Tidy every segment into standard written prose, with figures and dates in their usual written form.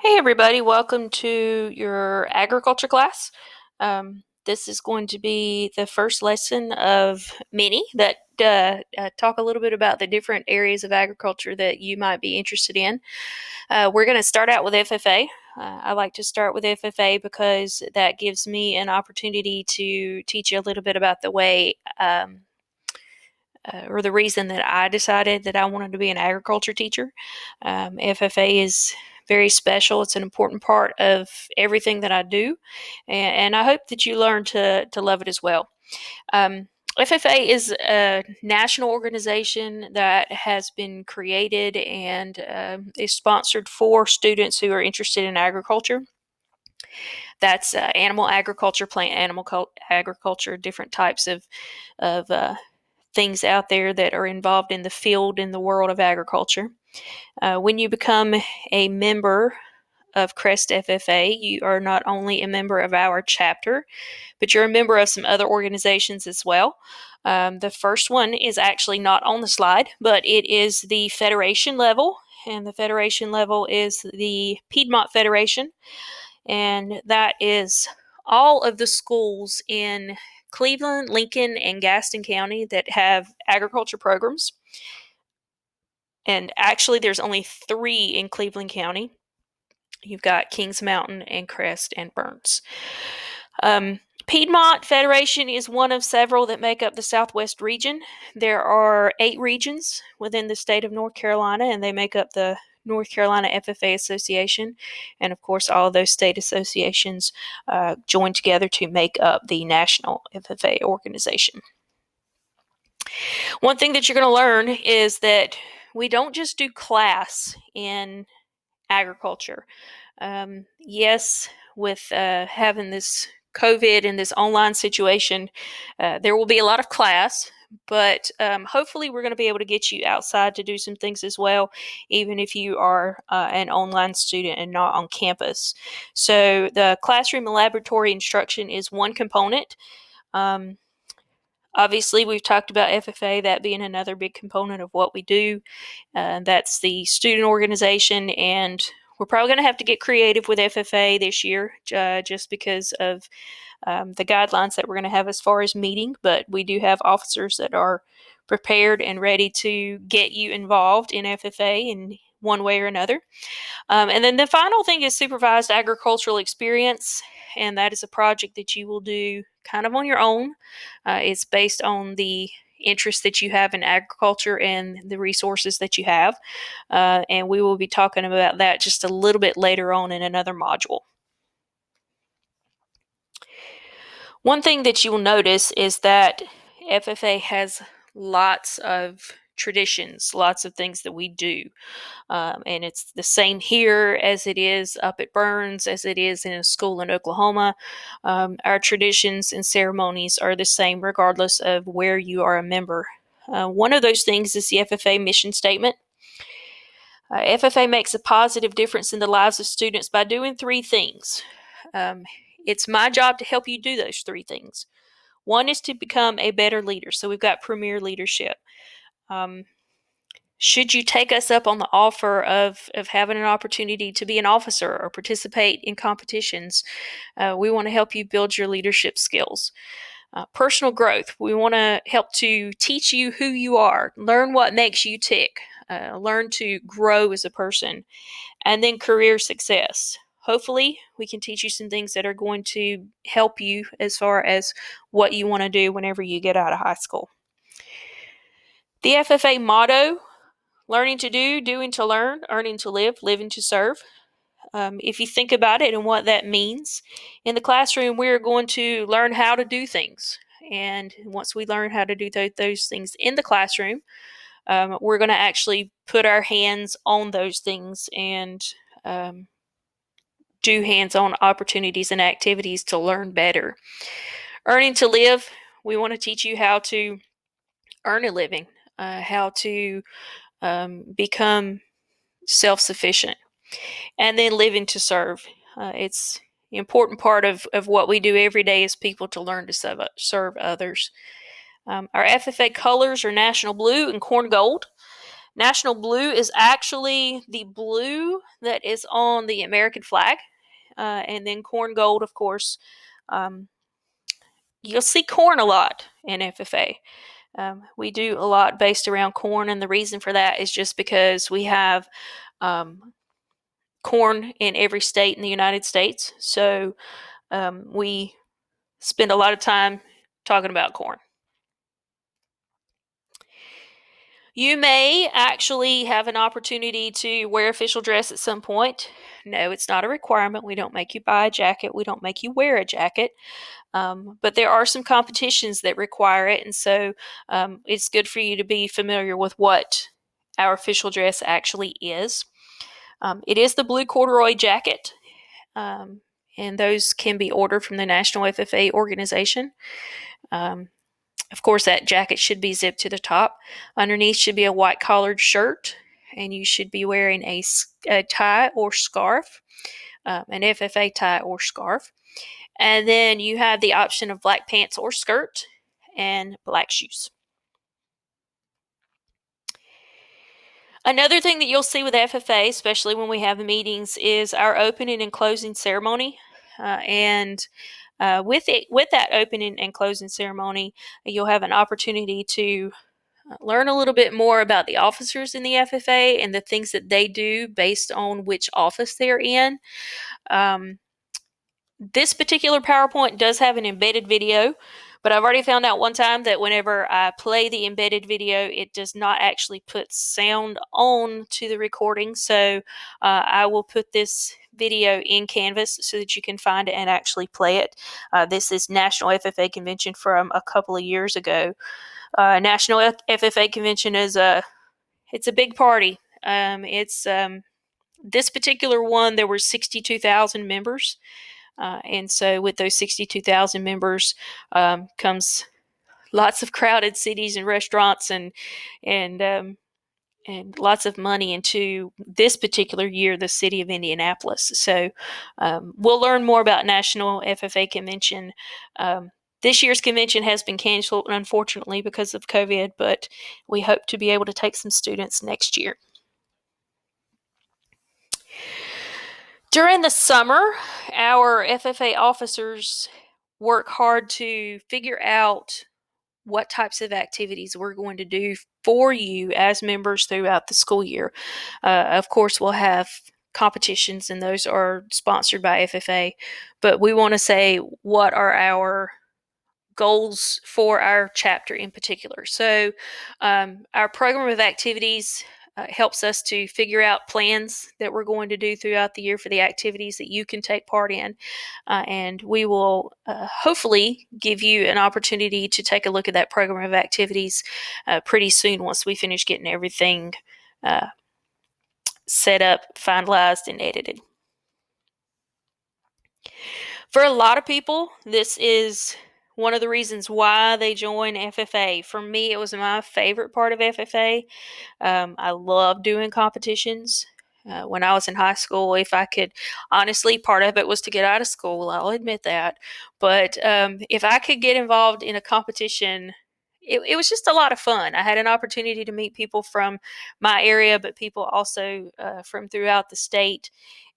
Hey everybody, welcome to your agriculture class. This is going to be the first lesson of many that talk a little bit about the different areas of agriculture that you might be interested in. We're going to start out with FFA. I like to start with FFA because that gives me an opportunity to teach you a little bit about the way or the reason that I decided that I wanted to be an agriculture teacher. FFA is very special. It's an important part of everything that I do, and I hope that you learn to love it as well. Um, FFA is a national organization that has been created and is sponsored for students who are interested in agriculture. That's animal agriculture, plant animal agriculture, different types of things out there that are involved in the field in the world of agriculture. When you become a member of CREST FFA, you are not only a member of our chapter, but you're a member of some other organizations as well. The first one is actually not on the slide, but it is the federation level, and the federation level is the Piedmont Federation, and that is all of the schools in Cleveland, Lincoln, and Gaston County that have agriculture programs. And actually, there's only 3 in Cleveland County. You've got Kings Mountain and Crest and Burns. Piedmont Federation is one of several that make up the Southwest region. There are 8 regions within the state of North Carolina, and they make up the North Carolina FFA Association. And of course, all of those state associations join together to make up the National FFA organization. One thing that you're going to learn is that we don't just do class in agriculture. Yes, with having this COVID and this online situation, there will be a lot of class, but hopefully we're going to be able to get you outside to do some things as well, even if you are an online student and not on campus. So the classroom and laboratory instruction is one component. Obviously, we've talked about FFA, that being another big component of what we do. That's the student organization, and we're probably going to have to get creative with FFA this year just because of the guidelines that we're going to have as far as meeting. But we do have officers that are prepared and ready to get you involved in FFA in one way or another. And then the final thing is supervised agricultural experience, and that is a project that you will do kind of on your own. It's based on the interest that you have in agriculture and the resources that you have. And we will be talking about that just a little bit later on in another module. One thing that you will notice is that FFA has lots of traditions, lots of things that we do. And it's the same here as it is up at Burns, as it is in a school in Oklahoma. Our traditions and ceremonies are the same regardless of where you are a member. One of those things is the FFA mission statement. FFA makes a positive difference in the lives of students by doing 3 things. It's my job to help you do those 3 things. One is to become a better leader. So we've got premier leadership. Should you take us up on the offer of having an opportunity to be an officer or participate in competitions, we want to help you build your leadership skills. Personal growth. We want to help to teach you who you are, learn what makes you tick, learn to grow as a person, and then career success. Hopefully, we can teach you some things that are going to help you as far as what you want to do whenever you get out of high school. The FFA motto: learning to do, doing to learn, earning to live, living to serve. If you think about it and what that means, in the classroom, we're going to learn how to do things. And once we learn how to do those things in the classroom, we're going to actually put our hands on those things and do hands-on opportunities and activities to learn better. Earning to live, we want to teach you how to earn a living, how to become self-sufficient, and then living to serve. It's an important part of what we do every day as people to learn to serve others. Our FFA colors are national blue and corn gold. National blue is actually the blue that is on the American flag, and then corn gold, of course. Um, you'll see corn a lot in FFA. We do a lot based around corn, and the reason for that is just because we have um, corn in every state in the United States. So we spend a lot of time talking about corn. You may actually have an opportunity to wear official dress at some point. No, it's not a requirement. We don't make you buy a jacket. We don't make you wear a jacket. But there are some competitions that require it, and so it's good for you to be familiar with what our official dress actually is. It is the blue corduroy jacket, and those can be ordered from the National FFA organization. Um, of course, that jacket should be zipped to the top. Underneath should be a white collared shirt, and you should be wearing a tie or scarf, an FFA tie or scarf. And then you have the option of black pants or skirt and black shoes. Another thing that you'll see with FFA, especially when we have meetings, is our opening and closing ceremony. With that opening and closing ceremony, you'll have an opportunity to learn a little bit more about the officers in the FFA and the things that they do based on which office they're in. This particular PowerPoint does have an embedded video, but I've already found out one time that whenever I play the embedded video, it does not actually put sound on to the recording. So I will put this video in Canvas so that you can find it and actually play it. This is National FFA Convention from a couple of years ago. National FFA Convention it's a big party. This particular one, there were 62,000 members. And so with those 62,000 members comes lots of crowded cities and restaurants and lots of money into this particular year, the city of Indianapolis. So we'll learn more about National FFA Convention. This year's convention has been canceled, unfortunately, because of COVID, but we hope to be able to take some students next year. During the summer, our FFA officers work hard to figure out what types of activities we're going to do for you as members throughout the school year. Of course, we'll have competitions, and those are sponsored by FFA, but we want to say what are our goals for our chapter in particular. So our program of activities helps us to figure out plans that we're going to do throughout the year for the activities that you can take part in. And we will hopefully give you an opportunity to take a look at that program of activities pretty soon once we finish getting everything set up, finalized, and edited. For a lot of people, this is one of the reasons why they join FFA. For me, it was my favorite part of FFA. I love doing competitions. When I was in high school, if I could, honestly, part of it was to get out of school, I'll admit that. But if I could get involved in a competition, it was just a lot of fun. I had an opportunity to meet people from my area, but people also from throughout the state.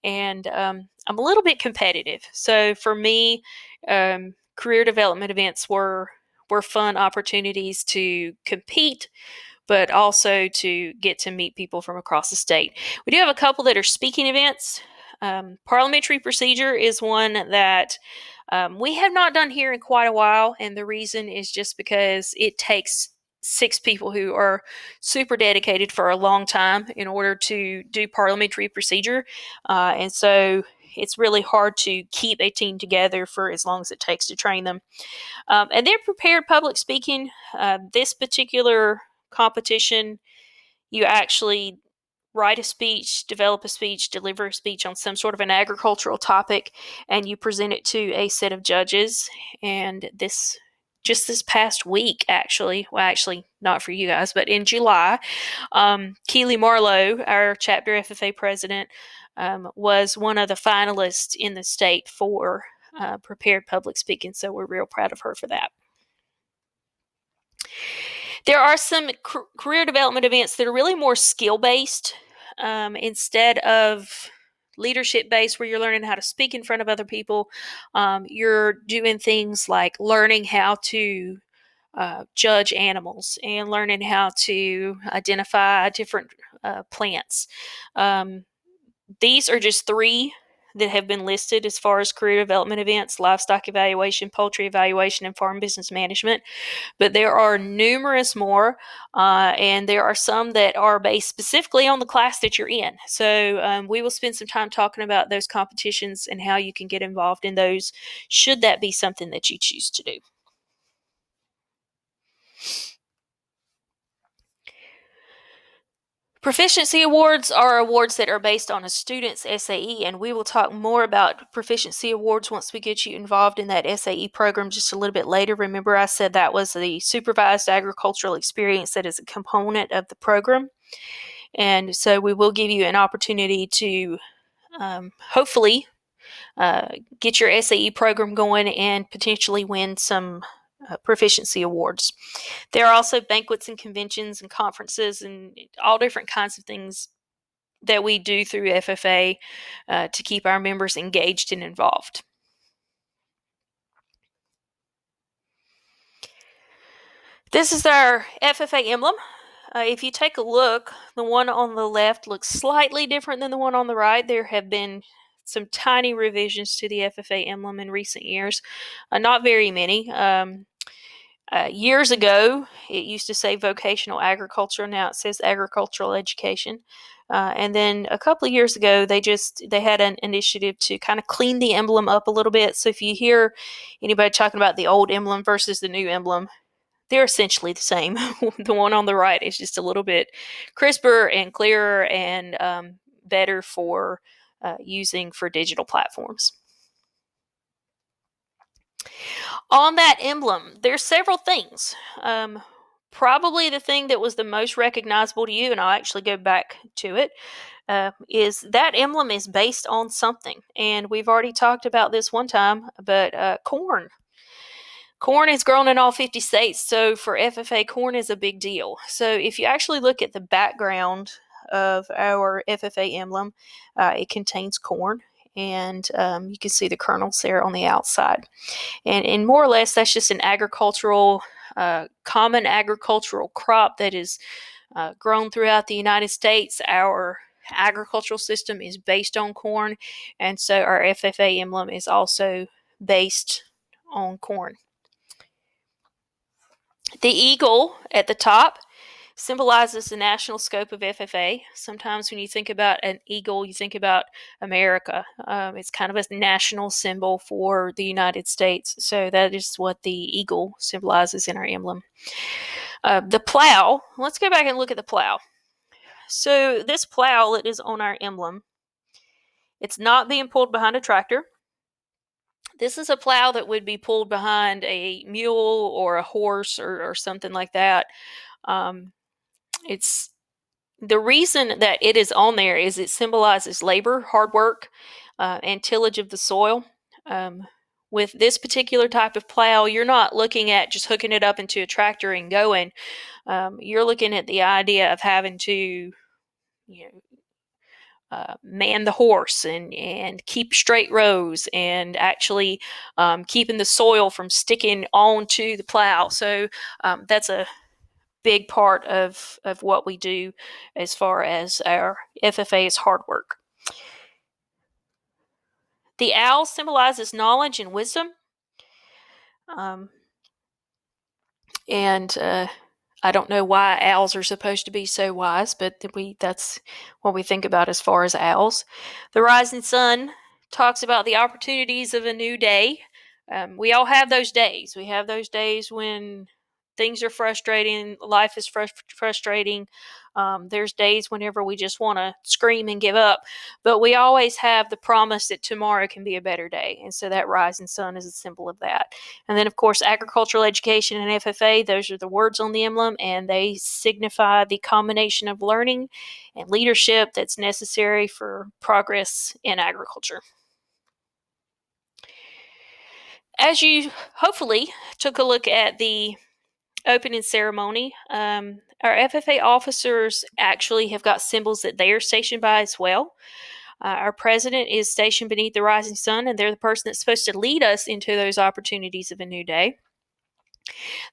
And I'm a little bit competitive. So for me, career development events were fun opportunities to compete, but also to get to meet people from across the state. We do have a couple that are speaking events. Parliamentary procedure is one that we have not done here in quite a while, and the reason is just because it takes 6 people who are super dedicated for a long time in order to do parliamentary procedure, and so it's really hard to keep a team together for as long as it takes to train them. And then prepared public speaking. This particular competition, you actually write a speech, develop a speech, deliver a speech on some sort of an agricultural topic, and you present it to a set of judges. And this past week, actually not for you guys, but in July, Keely Marlowe, our chapter FFA president, was one of the finalists in the state for prepared public speaking. So we're real proud of her for that. There are some career development events that are really more skill-based instead of leadership-based, where you're learning how to speak in front of other people. You're doing things like learning how to judge animals and learning how to identify different plants. Um, these are just three that have been listed as far as career development events: livestock evaluation, poultry evaluation, and farm business management. But there are numerous more, and there are some that are based specifically on the class that you're in. So we will spend some time talking about those competitions and how you can get involved in those, should that be something that you choose to do. Proficiency awards are awards that are based on a student's SAE, and we will talk more about proficiency awards once we get you involved in that SAE program just a little bit later. Remember, I said that was the supervised agricultural experience that is a component of the program. And so we will give you an opportunity to hopefully get your SAE program going and potentially win some proficiency awards. There are also banquets and conventions and conferences and all different kinds of things that we do through FFA to keep our members engaged and involved. This is our FFA emblem. If you take a look, the one on the left looks slightly different than the one on the right. There have been some tiny revisions to the FFA emblem in recent years, not very many. Years ago, it used to say vocational agriculture. Now it says agricultural education. And then a couple of years ago, they had an initiative to kind of clean the emblem up a little bit. So if you hear anybody talking about the old emblem versus the new emblem, they're essentially the same. The one on the right is just a little bit crisper and clearer and better for using for digital platforms. On that emblem, there's several things. Probably the thing that was the most recognizable to you, and I'll actually go back to it, is that emblem is based on something. And we've already talked about this one time, but corn. Corn is grown in all 50 states, so for FFA, corn is a big deal. So if you actually look at the background of our FFA emblem, it contains corn, and you can see the kernels there on the outside. And more or less, that's just an common agricultural crop that is grown throughout the United States. Our agricultural system is based on corn, and so our FFA emblem is also based on corn. The eagle at the top symbolizes the national scope of FFA. Sometimes when you think about an eagle, you think about America. It's kind of a national symbol for the United States. So that is what the eagle symbolizes in our emblem. The plow, let's go back and look at the plow. So this plow that is on our emblem, it's not being pulled behind a tractor. This is a plow that would be pulled behind a mule or a horse or something like that. It's the reason that it is on there is it symbolizes labor, hard work, and tillage of the soil. With this particular type of plow, you're not looking at just hooking it up into a tractor and going. You're looking at the idea of having to, man the horse and keep straight rows and actually keeping the soil from sticking onto the plow. So that's a big part of what we do as far as our FFA is hard work. The owl symbolizes knowledge and wisdom. And I don't know why owls are supposed to be so wise, but that's what we think about as far as owls. The rising sun talks about the opportunities of a new day. We all have those days. We have those days when things are frustrating, life is frustrating. There's days whenever we just want to scream and give up, but we always have the promise that tomorrow can be a better day. And so that rising sun is a symbol of that. And then, of course, agricultural education and FFA, those are the words on the emblem, and they signify the combination of learning and leadership that's necessary for progress in agriculture. As you hopefully took a look at the opening ceremony. Our FFA officers actually have got symbols that they are stationed by as well. Our president is stationed beneath the rising sun, and they're the person that's supposed to lead us into those opportunities of a new day.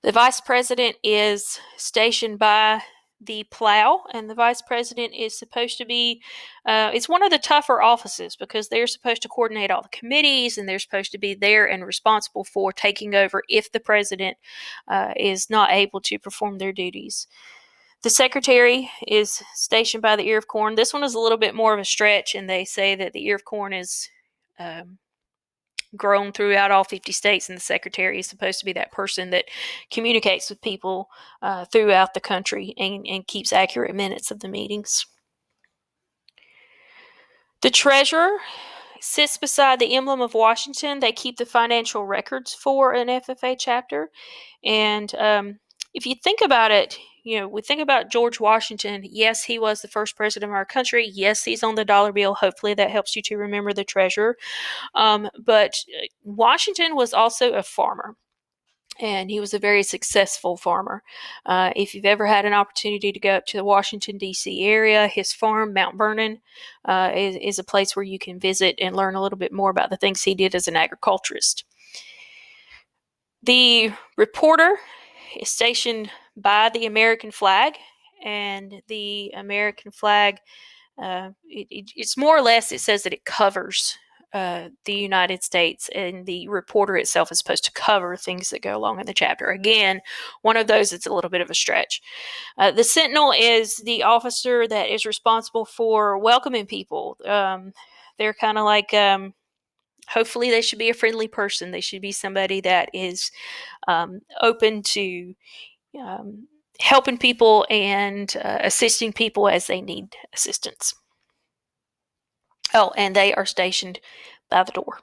The vice president is stationed by the plow, and the vice president is supposed to be, it's one of the tougher offices because they're supposed to coordinate all the committees, and they're supposed to be there and responsible for taking over if the president is not able to perform their duties. The secretary is stationed by the ear of corn. This one is a little bit more of a stretch, and they say that the ear of corn is grown throughout all 50 states, and the secretary is supposed to be that person that communicates with people throughout the country and keeps accurate minutes of the meetings. The treasurer sits beside the emblem of Washington. They keep the financial records for an FFA chapter. And if you think about it, we think about George Washington. Yes, he was the first president of our country. Yes, he's on the dollar bill. Hopefully that helps you to remember the treasurer. But Washington was also a farmer, and he was a very successful farmer. If you've ever had an opportunity to go up to the Washington, D.C. area, his farm, Mount Vernon, is a place where you can visit and learn a little bit more about the things he did as an agriculturist. The reporter is stationed by the American flag, and the American flag, it's more or less, it says that it covers the United States, and the reporter itself is supposed to cover things that go along in the chapter. Again, one of those that's a little bit of a stretch. The sentinel is the officer that is responsible for welcoming people. They're kind of like, hopefully they should be a friendly person. They should be somebody that is open to helping people and assisting people as they need assistance. Oh, and they are stationed by the door.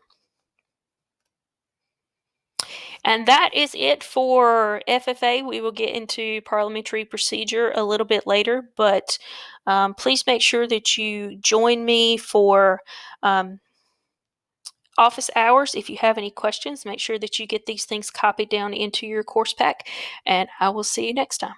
And that is it for FFA. We will get into parliamentary procedure a little bit later, but please make sure that you join me for office hours. If you have any questions, make sure that you get these things copied down into your course pack, and I will see you next time.